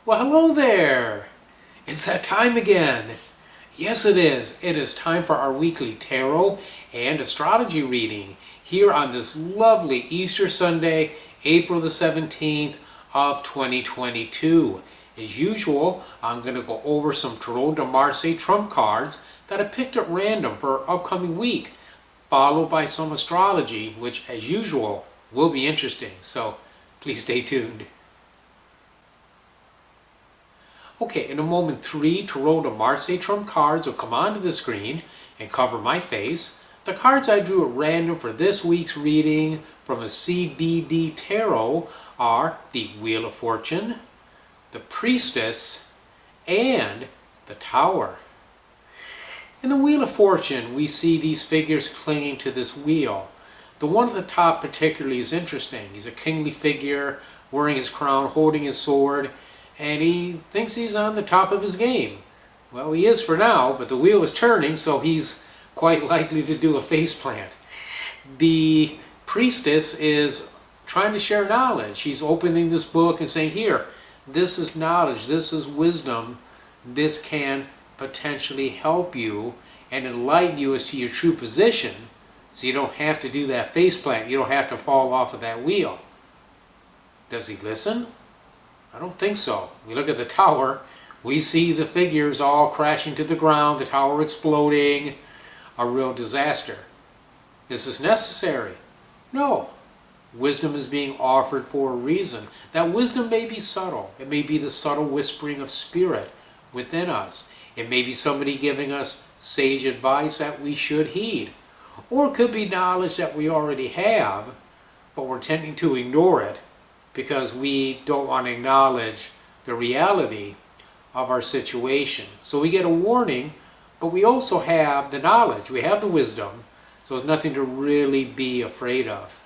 Well, hello there! It's that time again. Yes, it is. It is time for our weekly tarot and astrology reading here on this lovely Easter Sunday, April the 17th of 2022. As usual, I'm going to go over some Tarot de Marseille trump cards that I picked at random for our upcoming week, followed by some astrology, which, as usual, will be interesting. So please stay tuned. Okay, in a moment, 3 Tarot de Marseille trump cards will come onto the screen and cover my face. The cards I drew at random for this week's reading from a CBD Tarot are the Wheel of Fortune, the Priestess, and the Tower. In the Wheel of Fortune, we see these figures clinging to this wheel. The one at the top particularly is interesting. He's a kingly figure, wearing his crown, holding his sword, and he thinks he's on the top of his game. Well, he is for now, but the wheel is turning, so he's quite likely to do a faceplant. The Priestess is trying to share knowledge. She's opening this book and saying, here, this is knowledge, this is wisdom, this can potentially help you and enlighten you as to your true position, so you don't have to do that faceplant, you don't have to fall off of that wheel. Does he listen? I don't think so. We look at the tower, we see the figures all crashing to the ground, the tower exploding, a real disaster. Is this necessary? No. Wisdom is being offered for a reason. That wisdom may be subtle. It may be the subtle whispering of spirit within us. It may be somebody giving us sage advice that we should heed. Or it could be knowledge that we already have, but we're tending to ignore it because we don't want to acknowledge the reality of our situation. So we get a warning, but we also have the knowledge, we have the wisdom, so there's nothing to really be afraid of.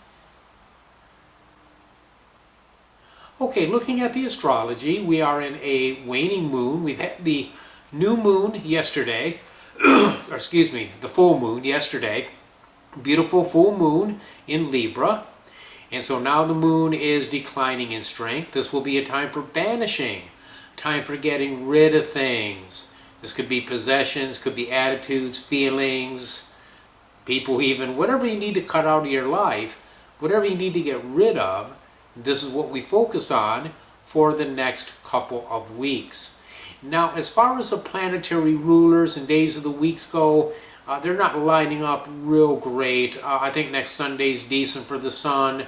Okay, looking at the astrology, we are in a waning moon. We've had the new moon yesterday, or excuse me, the full moon yesterday. Beautiful full moon in Libra. And so now the moon is declining in strength. This will be a time for banishing, time for getting rid of things. This could be possessions, could be attitudes, feelings, people even, whatever you need to cut out of your life, whatever you need to get rid of, this is what we focus on for the next couple of weeks. Now, as far as the planetary rulers and days of the weeks go, they're not lining up real great. I think next Sunday's decent for the sun.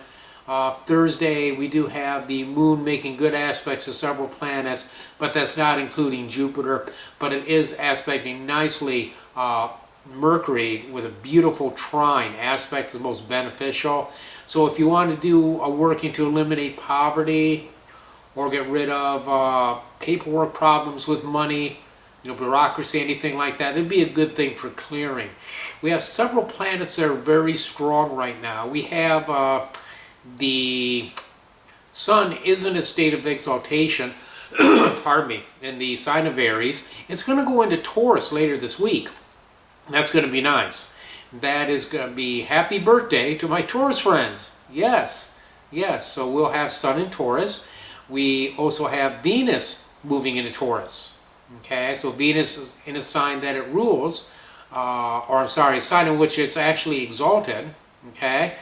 Thursday, we do have the moon making good aspects to several planets, but that's not including Jupiter. But it is aspecting nicely Mercury with a beautiful trine aspect, the most beneficial. So if you want to do a working to eliminate poverty or get rid of paperwork problems with money, bureaucracy, anything like that, it'd be a good thing for clearing. We have several planets that are very strong right now. We have the sun is in a state of exaltation, pardon me, in the sign of Aries. It's going to go into Taurus later this week. That's going to be nice. That is going to be happy birthday to my Taurus friends. Yes, yes. So we'll have sun in Taurus. We also have Venus moving into Taurus. Okay, so Venus is in a sign that it rules, a sign in which it's actually exalted. Okay,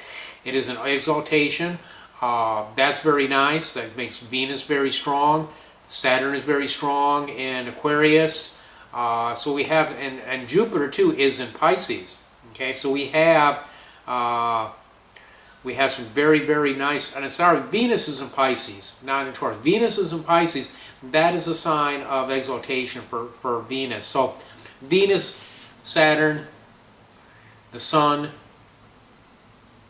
it is an exaltation. That's very nice. That makes Venus very strong. Saturn is very strong in Aquarius. So we have, and Jupiter too is in Pisces. Okay, so we have some very, very nice, and Venus is in Pisces, not in Taurus. Venus is in Pisces. That is a sign of exaltation for Venus. So Venus, Saturn, the Sun,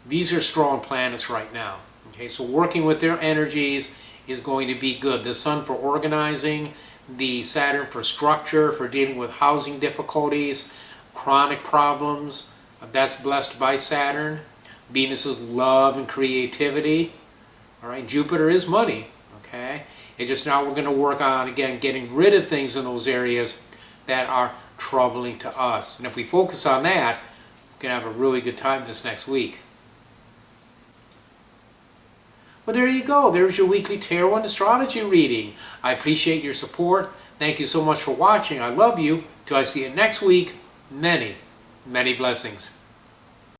these are strong planets right now. Okay, so working with their energies is going to be good. The Sun for organizing, the Saturn for structure, for dealing with housing difficulties, chronic problems. That's blessed by Saturn. Venus is love and creativity. All right, Jupiter is money. Okay, it's just now we're going to work on, again, getting rid of things in those areas that are troubling to us. And if we focus on that, we're going to have a really good time this next week. Well, there you go. There's your weekly tarot and astrology reading. I appreciate your support. Thank you so much for watching. I love you. Till I see you next week, many, many blessings.